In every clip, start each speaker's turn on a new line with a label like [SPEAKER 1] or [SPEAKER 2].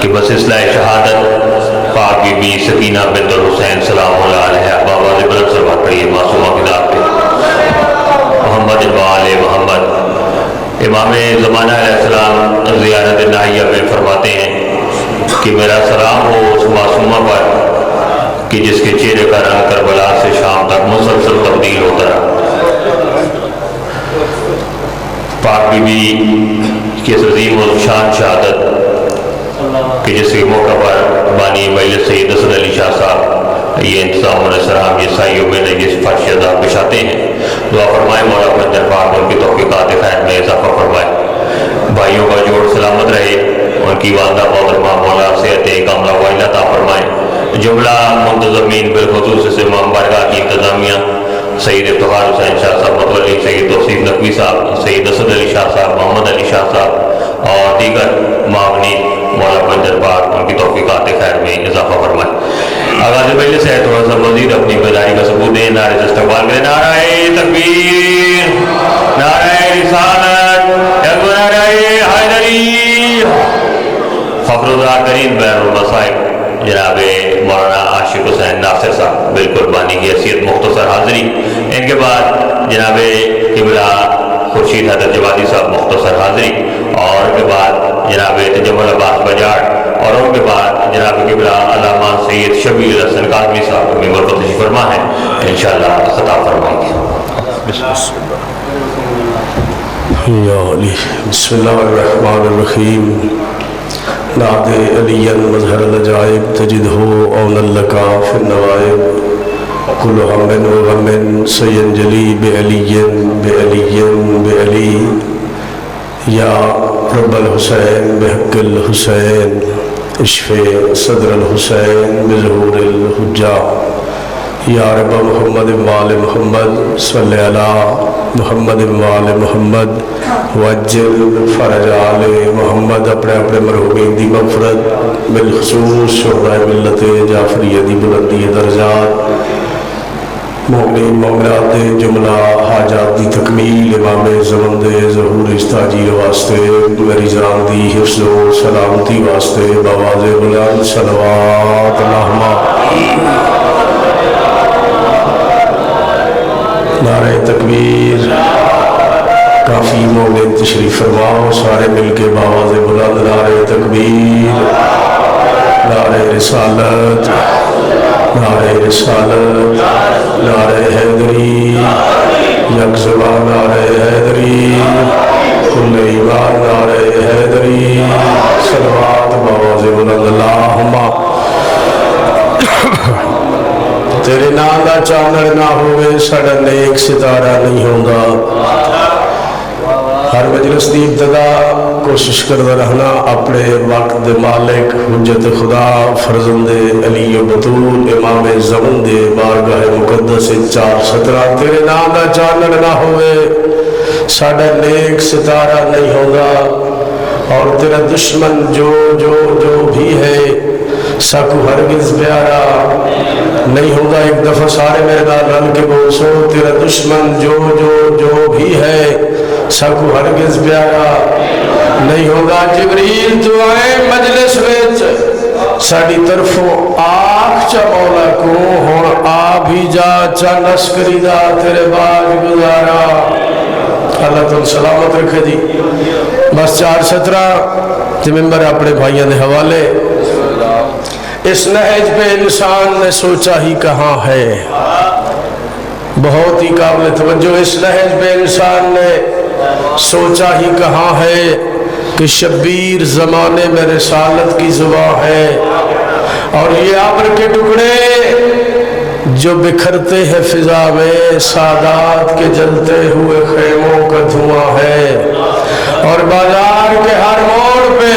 [SPEAKER 1] کہ بس اصلاح شہادت پاک بی بی سکینہ بنت الحسین سلام اللہ علیہ بابا سے بلند سلوات پڑھیے معصومہ کی ذات پہ محمد وآل محمد۔ امام زمانہ علیہ السلام زیارت ناحیہ میں فرماتے ہیں کہ میرا سلام ہو اس معصومہ پر کہ جس کے چہرے کا رنگ کربلا سے شام تک مسلسل تبدیل ہوتا رہا۔ پاک بی بی کی عظیم الشان شہادت کہ جس کے موقع پر بانی مجلس سید اسد علی شاہ صاحب یہ انتظام السلام یہ سائیوں میں یہ فرش ادا بچھاتے ہیں۔ دعا فرمائے مولا بندر پاک ان کی توفیقات خیر میں اضافہ فرمائے، بھائیوں کا جوڑ سلامت رہے، ان کی والدہ محترمہ مولا صحت کاملہ وائلہ عطا فرمائے، جملہ منتظمین بالخصوص سے امام بارگاہ کی انتظامیہ سید افتخار حسین شاہ صاحب متولی، سید توصیف نقوی صاحب، سید اسد علی شاہ صاحب، محمد علی شاہ صاحب اور دیگر معاونین مولا بندر پاک ان کی توفیقات خیر میں اضافہ فرمائے۔ آغاز مجلس ہے تھوڑا سا مزید اپنی بیداری کا ثبوت دیں، نعرے سے استقبال کریں، نعرہ تکبیر، نعرہ رسالت، نعرہ حیدری۔ فخر الذاکرین بحر المصائب جناب مولانا عاشق حسین ناصر صاحب بالکل بانی کی حیثیت مختصر حاضری، ان کے بعد جناب قبلہ خورشید حیدر جوادی صاحب مختصر حاضری، اور ان کے بعد جناب تجمل عباس بجاڑ، اور ان کے بعد جناب قبلہ علامہ سید شبیر حسن کاظمی صاحب ممبر پر تشریف فرما ہے، انشاءاللہ خطاب فرمائیں گے۔
[SPEAKER 2] یا علی بسم اللہ الرحمن الرحیم۔ نعت علی مظہر العجائب تجد ہو اونا لکا فی النوائب، کل ہم و غم سینجلی بعلی بعلی بعلی، یا رب الحسین بحق الحسین اشف صدر الحسین بظہور الحجہ، یا رب محمد وآل محمد صلی علی محمد وآل محمد وجل فرج آل محمد۔ اپنے اپنے مرحومین دی مغفرت بالخصوص شہداء ملت جعفریہ دی بلندی درجات، مومنین مومنات دے جملہ حاجات دی تکمیل، امام زمن دے ظہور استاجیل واسطے، میری جان دی حفظ و سلامتی واسطے بآواز بلند صلوات اللہم۔ نعرہ تکبیر، کافی مومن تشریف فرماؤ، سارے مل کے بآواز بلند نعرہ تکبیر، نعرہ رسالت، نعرہ رسالت، نعرہ حیدری، یک زبان نعرہ حیدری، کل ایمان نعرہ حیدری، صلوات بآواز بلند اللہم۔ تیرے نام دا چانر نہ ہوئے ساڑا نیک ستارہ نہیں ہوگا۔ ہر مجلس دی ابتدا کوشش کرتا رہنا اپنے وقت دے مالک حجت خدا فرزند علی و بطول امام زمن دے بارگاہ مقدس 4:17، تیرے نام دا چانر نہ ہوئے ساڑا نیک ستارہ نہیں ہوگا، اور تیرا دشمن جو جو جو بھی ہے ساکو ہرگز پیارا نہیں ہوگا۔ ایک دفعہ سارے میرے نال رل کے بولسو، تیرا دشمن جو جو جو بھی ہے ساکو ہرگز پیارا نہیں ہوگا۔ جبریل تو آئے مجلس ویچ ساڑی طرفوں آنکھ چا مولا کو ہون آ بھی جا چا نسکری دا تیرے باج گزارا۔ اللہ تعالیٰ سلامت رکھے جی۔ بس 4:17 ممبر اپنے بھائیوں نے حوالے۔ اس نہج پہ انسان نے سوچا ہی کہاں ہے، بہت ہی قابل توجہ، اس نہج پہ انسان نے سوچا ہی کہاں ہے کہ شبیر زمانے میں رسالت کی زبان ہے، اور یہ ابر کے ٹکڑے جو بکھرتے ہیں فضا میں سادات کے جلتے ہوئے خیموں کا دھواں ہے، اور بازار کے ہر موڑ پہ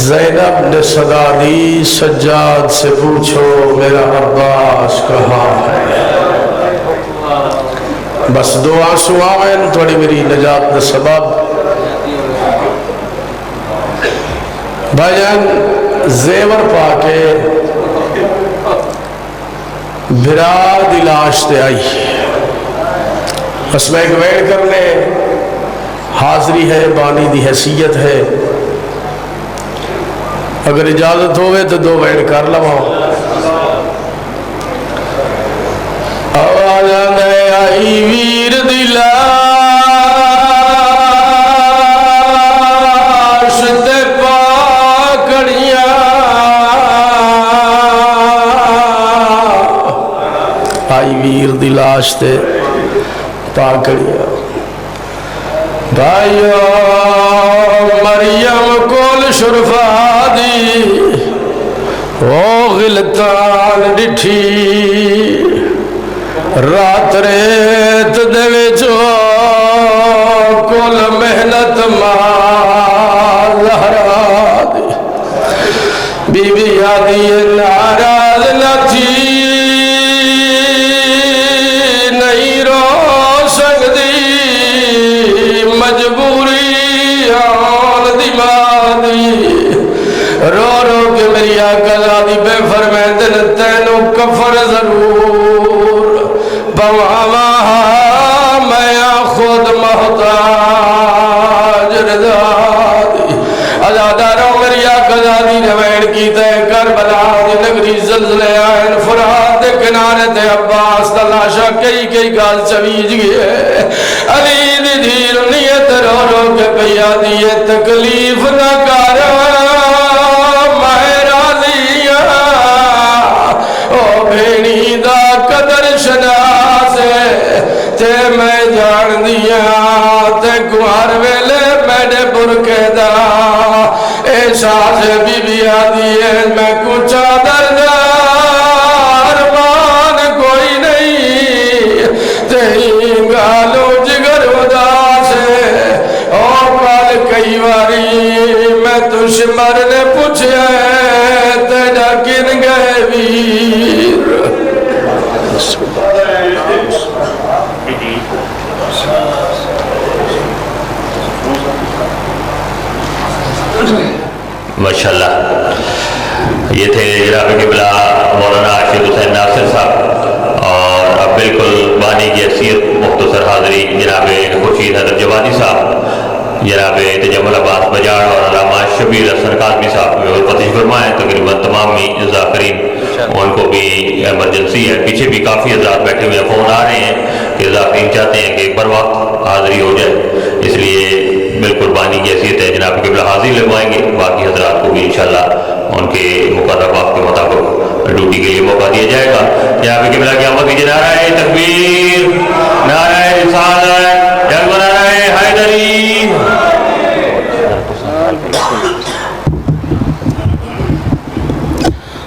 [SPEAKER 2] زینب نے صدا دی سجاد سے پوچھو میرا عباس کہاں ہے۔ بس دو آنسو آویں تھوڑی میری نجات دا سبب۔ بھائی جان زیور پا کے بھرا دلاش تے آئی، بس میں ایک ویڈ کرنے حاضری ہے، بانی دی حیثیت ہے، اگر اجازت ہوئے تو 2 بیٹھ کر لوا آواز آدھے آئی ویر دی لاش تے پاکڑیاں آئی ویر دی لاش تے پاکڑیاں بھائیو مریم کول شرفا دی او غلطان ڈٹھی رات ریت دے وچو کول محنت ماں زہرا دی بی بی آدھی ناراض نہ تھی نہیں رو سکتی مجبوری آن دی مادی رو رو کے میری آقا زادی بے فرمیدن تینو کفر ضرور بواما میں خود محتاج رضادی ازادہ رو میری آقا زادی نوین کی تے کربلا دی نگری زلزلے آئین فرات دے کنارے تے عباس تلاشا کئی گال چویج گئے علی دی دھیر نیت رو رو کے پیا دیئے تکلیف نہ کارا ماہ راضیاں او بھینی دا قدر شناسے تے میں جان دیا تے گوار ویلے میں نے برکے دا احساس بی بی آدیئے میں کچھ دردار مان کوئی نہیں تیری گالو جگر اداس ہے اور کال کئی واری میں دشمن نے پوچھے تیرا کن گئے ویر
[SPEAKER 1] ماشاءاللہ یہ تھے جناب قبلہ مولانا عاشق حسین ناصر صاحب اور اب بالکل بانی کی حیثیت مختصر حاضری جناب خورشید حضرت جوادی صاحب جناب تجمل عباس بجاڑ اور علامہ شبیر حسن کاظمی صاحب فتح فرمائے تقریباً تمام ذاکرین ان کو بھی ایمرجنسی ہے پیچھے بھی کافی حضرات بیٹھے ہوئے فون آ رہے ہیں کہ ذاکرین چاہتے ہیں کہ بر وقت حاضری ہو جائے اس لیے بالکل بانی کی حیثیت ہے جناب قبلہ حاضری لگوائیں گے باقی حضرات کو بھی انشاءاللہ ان کے مقررہ وقت کے مطابق ڈیوٹی کے لیے موقع دیا جائے گا جناب قبلہ کی آمد کی نعرہ تکبیر نعرہ رسالت جنگ نعرہ حیدری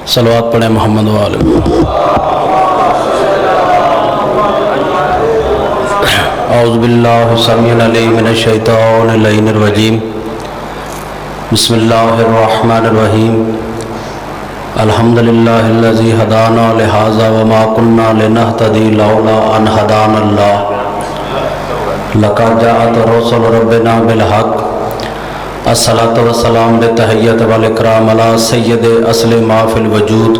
[SPEAKER 2] صلوات پڑھیں محمد وآلہ اعوذ باللہ السمیع العلیم من الشیطان اللعین الرجیم بسم اللہ الرحمن الرحیم الحمدللہ الذی ہدانا لہذا وما کننا لنہتدی لولا ان ہدانا اللہ لقد جاءت رسل ربنا بالحق الصلاة والسلام بتحیت والاکرام علی سید اصل ما فی الوجود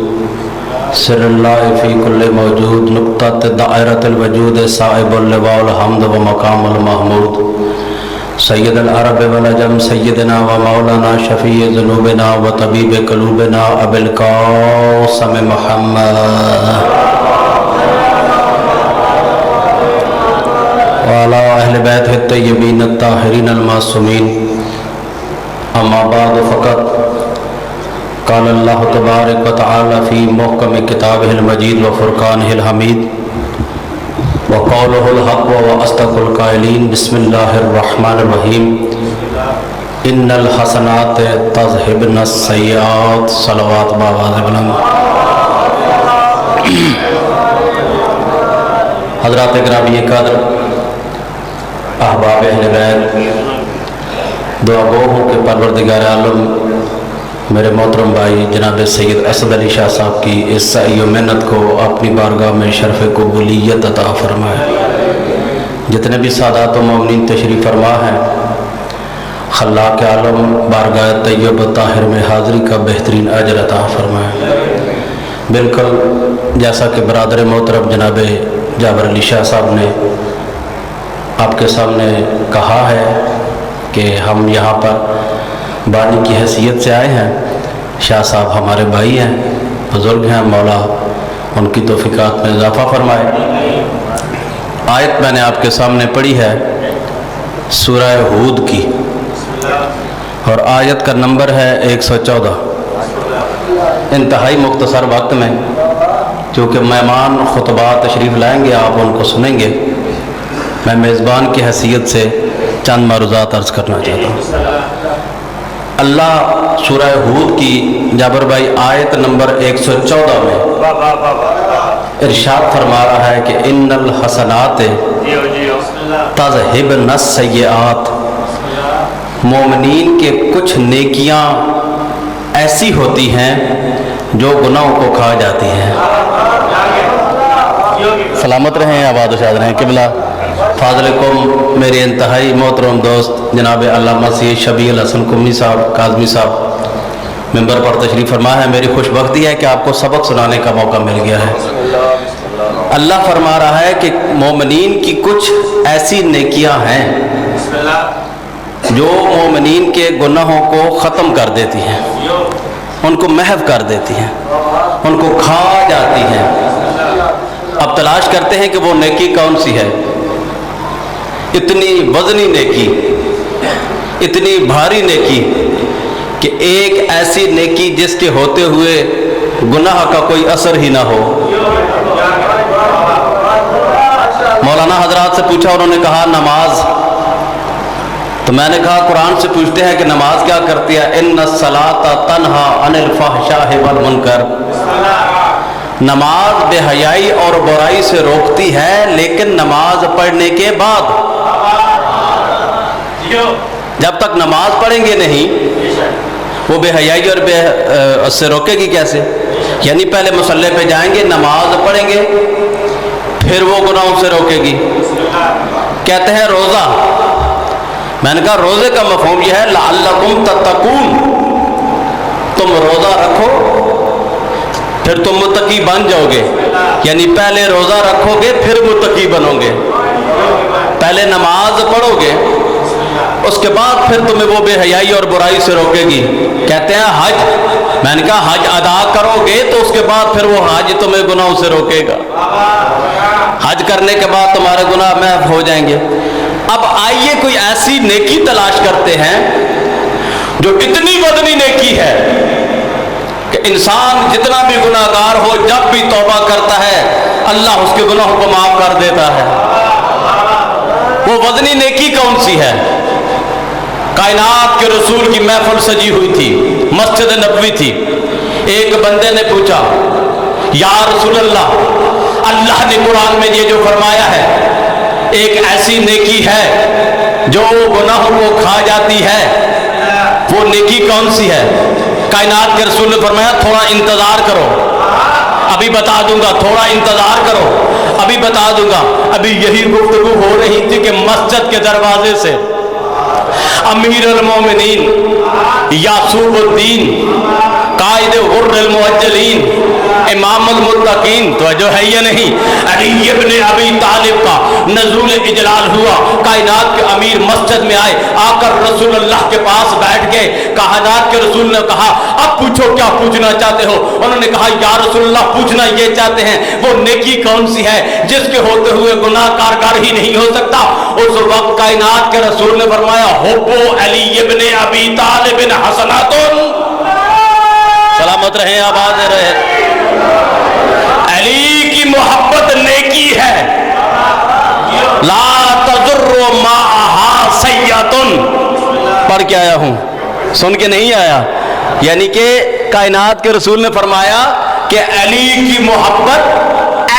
[SPEAKER 2] سر اللہ فی کل موجود نقطۃ دائرۃ الوجود صاحب اللواء الحمد و مقام المحمود سید العرب والعجم سیدنا و مولانا شفیع ذنوبنا و طبیب قلوبنا ابی القاسم محمد وعلی اہل بیت الطیبین الطاہرین المعصومین اما بعد فقط قال اللہ تبارک و تعالی فی محکم کتابہ المجید و فرقانہ الحمید وقولہ الحق و اصدق القائلین بسم اللہ الرحمن الرحیم ان الحسنات تذہبن السیئات صلوات بآواز بلند حضرات گرامی قدر احباب اہل بیت دعا گو ہوں کہ پروردگار عالم میرے محترم بھائی جناب سید اسد علی شاہ صاحب کی اس سعی و محنت کو اپنی بارگاہ میں شرف قبولیت عطا فرمائے جتنے بھی سادات و مومنین تشریف فرما ہیں خلاق عالم بارگاہ طیب و طاہر میں حاضری کا بہترین اجر عطا فرمائے بالکل جیسا کہ برادر محترم جناب جابر علی شاہ صاحب نے آپ کے سامنے کہا ہے کہ ہم یہاں پر بانی کی حیثیت سے آئے ہیں
[SPEAKER 3] शाह साहब हमारे भाई हैं, बुज़ुर्ग हैं, मौला उनकी तौफ़ीक़ात में इजाफ़ा फरमाए। आयत मैंने आपके सामने पढ़ी है सूरह हूद की, और आयत का नंबर है 114। इंतहाई मुख्तसर वक्त में, क्योंकि मेहमान खुतबा तशरीफ़ लाएंगे, आप उनको सुनेंगे, मैं मेज़बान की हैसियत से चंद मरुज़ात अर्ज़ करना चाहता हूँ। अल्लाह सूरह हूद की जाबर भाई आयत नंबर 114 में इरशाद फरमा रहा है कि इन्नल हसनात तज़हिबन सय्यात, मोमिनीन के कुछ नेकियां ऐसी होती हैं जो गुनाहों को खा जाती हैं। सलामत रहें, आबाद शाद रहें। किबला फाज़िलकुम मेरे इंतहाई मोहतरम दोस्त जनाब अल्लामा सैयद शबील हसन कुम्मी साहब काज़मी साहब मिंबर पर तशरीफ़ फरमा है। मेरी खुशबख्ती है कि आपको सबक सुनाने का मौका मिल गया है। अल्लाह फरमा रहा है कि मोमिनीन की कुछ ऐसी नेकियां हैं जो मोमिनीन के गुनाहों को ख़त्म कर देती हैं, उनको महव कर देती हैं, उनको खा जाती हैं। अब तलाश करते हैं कि वो नेकी कौन सी है। इतनी वज़नी नेकी, इतनी भारी नेकी कि एक ऐसी नेकी जिसके होते हुए गुनाह का कोई असर ही ना हो। मौलाना हजरात से पूछा, उन्होंने कहा नमाज। तो मैंने कहा कुरान से पूछते हैं कि नमाज क्या करती है। इन्ना सलाता तन्हा अनिल फहशाहि वल मुनकर, नमाज बेहयाई और बुराई से रोकती है, लेकिन नमाज पढ़ने के बाद, जब तक नमाज पढ़ेंगे नहीं वो बेहयाई और उससे रोकेगी कैसे। यानी पहले मुसल्ले पे जाएंगे, नमाज पढ़ेंगे, फिर वो गुनाहों से रोकेगी। कहते हैं रोज़ा, मैंने कहा रोज़े का मफ़हूम यह है लअल्लकुम तत्तकून, तुम रोज़ा रखो फिर तुम मुत्तकी बन जाओगे। यानी पहले रोज़ा रखोगे फिर मुत्तकी बनोगे, पहले नमाज पढ़ोगे उसके बाद फिर तुम्हें वो बेहयाई और बुराई से रोकेगी। कहते हैं हज, मैंने कहा हज अदा करोगे तो उसके बाद फिर वो हज तुम्हें गुनाहों से रोकेगा। हज करने के बाद तुम्हारे गुनाह महफ हो जाएंगे। अब आइए कोई ऐसी नेकी तलाश करते हैं जो इतनी वज़नी नेकी है कि इंसान जितना भी गुनाहगार हो जब भी तौबा करता है अल्लाह उसके गुनाहों को माफ कर देता है। वो वज़नी नेकी कौन सी है। कायनात के रसूल की महफिल सजी हुई थी, मस्जिद नबवी थी। एक बंदे ने पूछा या रसूल अल्लाह, अल्लाह ने कुरान में ये जो फरमाया है एक ऐसी नेकी है जो गुनाहों को खा जाती है, वो नेकी कौन सी है। कायनात के रसूल ने फरमाया थोड़ा इंतजार करो, अभी बता दूंगा, थोड़ा इंतजार करो, अभी बता दूंगा। अभी यही गुफ्तगू हो रही थी कि मस्जिद के दरवाजे से अमीर अल मोमिनीन यासूबुद्दीन कायद गुर्रुल मुअज्जलीन इमामुल मुत्तकीन, तो जो है ये नहीं, अली इब्ने अबी तालिब का नज़ूल इजलाल हुआ। कायनात के अमीर मस्जिद में आए, आकर रसूल अल्लाह के पास बैठ गए। कायनात के रसूल ने कहा अब पूछो क्या पूछना चाहते हो। उन्होंने कहा या रसूल अल्लाह पूछना ये चाहते हैं वो नेकी कौन सी है जिसके होते हुए गुनाह कारगर ही नहीं हो सकता। उस वक्त कायनात के रसूल ने फरमाया हुब्बु अली इब्ने अबी तालिब हसनातुन, सलामत रहें, आबाद रहे। अली की मोहब्बत नेकी है। ला तजुर्रु माहा सय्यतुन, पढ़ के आया हूं, सुन के नहीं आया। यानी कि कायनात के रसूल ने फरमाया कि अली की मोहब्बत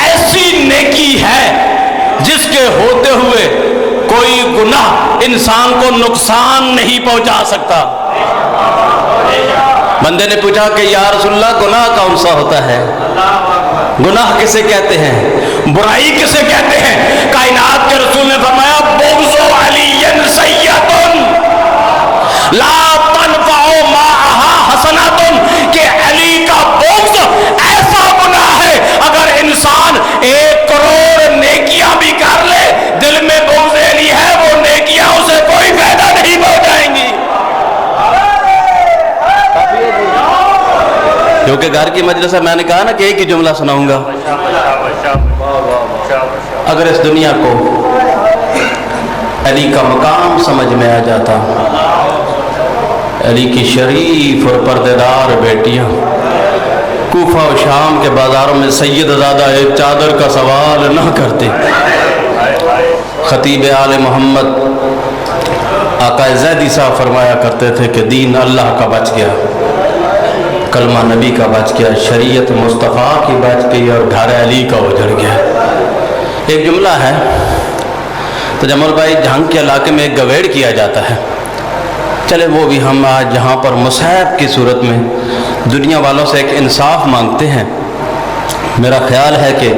[SPEAKER 3] ऐसी नेकी है जिसके होते हुए कोई गुनाह इंसान को नुकसान नहीं पहुंचा सकता। बंदे ने पूछा कि या रसूलल्लाह गुनाह कौन सा होता है, गुनाह किसे कहते हैं, बुराई किसे कहते हैं। कायनात के रसूल ने फरमाया बुग़्ज़ु अलीयन सय्यतुन ला तनफ़उ माहा हसनातुन, कि अली का बुग़्ज़ ऐसा गुनाह है अगर इंसान 1 करोड़ नेकियां भी कर ले, दिल में बुग़्ज़ अली है, वो नेकियां उसे कोई फायदा नहीं पहुंचाएंगी। क्योंकि घर की मजलिस है, मैंने कहा ना कि एक ही जुमला सुनाऊंगा। अगर इस दुनिया को अली का मकाम समझ में आ जाता, अली की शरीफ और पर्देदार बेटियां कूफा और शाम के बाज़ारों में सैयदजादा एक चादर का सवाल न करते। खतीब आले मोहम्मद आका ज़ैदी साहब फरमाया करते थे कि दीन अल्लाह का बच गया, कलमा नबी का बच गया, शरीयत मुस्तफ़ा की बच गई और घर अली का उजड़ गया। एक जुमला है, तो जमल भाई जंग के इलाके में एक गवेड़ किया जाता है, चले वो भी हम आज यहाँ पर मुसाहब की सूरत में दुनिया वालों से एक इंसाफ मांगते हैं। मेरा ख्याल है कि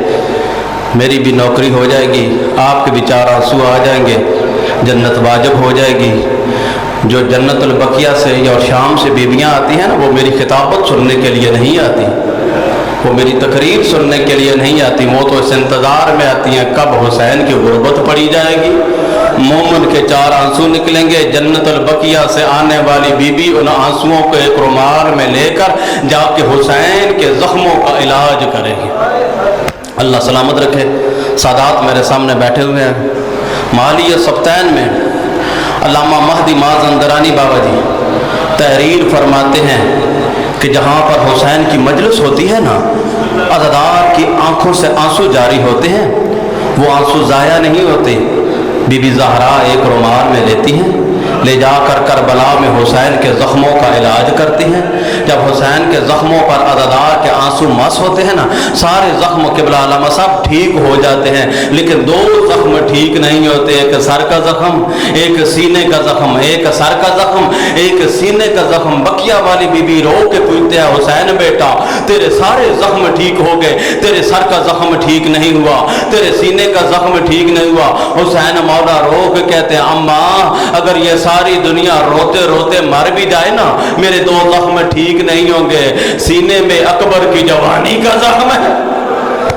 [SPEAKER 3] मेरी भी नौकरी हो जाएगी, आपके भी 4 आंसू आ जाएंगे, जन्नत वाजिब हो जाएगी। जो जन्नतुल बकिया से और शाम से बीबियाँ आती हैं ना, वो मेरी खिताबत सुनने के लिए नहीं आती, वो मेरी तकरीर सुनने के लिए नहीं आती, वो तो इस इंतज़ार में आती हैं कब हुसैन की गुर्बत पड़ी जाएगी, मोमन के 4 आंसू निकलेंगे, जन्नतुल बकिया से आने वाली बीबी उन आंसुओं को एक रुमाल में लेकर जाके हुसैन के ज़ख्मों का इलाज करेगी। अल्लाह सलामत रखे। सादात मेरे सामने बैठे हुए हैं, मालिया सफ्तैन में अल्लामा महदी माज़ंदरानी बाबा जी तहरीर फरमाते हैं कि जहाँ पर हुसैन की मजलिस होती है ना, अज़ादार की आंखों से आंसू जारी होते हैं, वो आंसू ज़ाया नहीं होते। बीबी ज़हरा एक रुमाल में लेती हैं, ले जाकर करबला में हुसैन के ज़ख्मों का इलाज करती हैं। जब हुसैन के ज़ख्मों पर अज़ादार के आंसू मस होते हैं ना, सारे ज़ख्म क़िबला अल्लामा साहब ठीक हो जाते हैं, लेकिन 2 ज़ख्म ठीक नहीं होते, एक सर का ज़ख्म, एक सीने का ज़ख्म, एक सर का ज़ख्म, एक सीने का ज़ख्म। बकिया वाली बीबी रो के पूछते हैं, हुसैन बेटा तेरे सारे ज़ख्म ठीक हो गए, तेरे सर का ज़ख्म ठीक नहीं हुआ, तेरे सीने का ज़ख्म ठीक नहीं हुआ। हुसैन मौला रो के कहते हैं, अम्मा अगर ये सारी दुनिया रोते रोते मर भी जाए ना, मेरे 2 ज़ख्म ठीक नहीं होंगे, सीने में अकबर की जवानी का ज़ख्म है,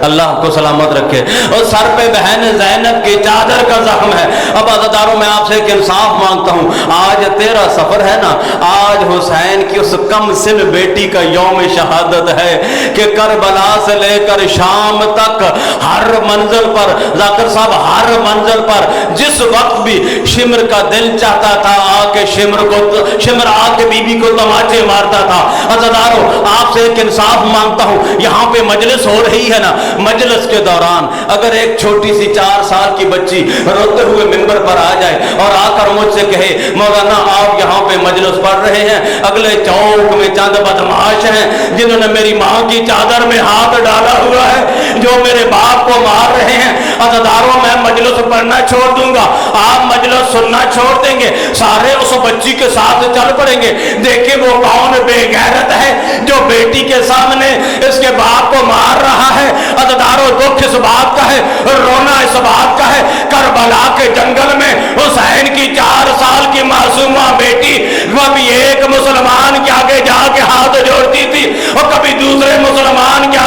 [SPEAKER 3] अल्लाह को सलामत रखे, और सर पे बहन ज़ैनब की चादर का ज़ख्म है। अब अज़ादारों मैं आपसे एक इंसाफ मांगता हूँ, आज तेरा सफ़र है ना, आज हुसैन की उस कम सिन बेटी का यौम शहादत है कि करबला से लेकर शाम तक हर मंजिल पर, ज़ाकिर साहब हर मंजिल पर जिस वक्त भी शिमर का दिल चाहता था आके शिमर आके बीबी को तमाचे मारता था। अज़ादारों आपसे एक इंसाफ मांगता हूँ, यहाँ पे मजलिस हो रही है ना, मजलिस के दौरान अगर एक छोटी सी 4 साल की बच्ची रोते हुए मिंबर पर आ जाए और आकर मुझसे कहे, मौलाना आप यहाँ पे मजलिस पढ़ रहे हैं, अगले चौक में चंद बदमाश हैं जिन्होंने मेरी माँ की चादर में हाथ डाला हुआ है, जो मेरे बाप को मार रहे हैं। अज़ादारों मैं मजलिस पढ़ना छोड़ दूंगा, आप मजलिस सुनना छोड़ देंगे, सारे उस बच्ची के साथ चल पड़ेंगे। देखिए वो कौन बेगैरत है जो बेटी के सामने इसके बाप को मार रहा है। अज़ादारों दुख इस बात का है, रोना इस बात का है, करबला के जंगल में हुसैन की 4 साल की मासूमा बेटी कभी एक मुसलमान के आगे जाके हाथ जोड़ती थी और कभी दूसरे मुसलमान के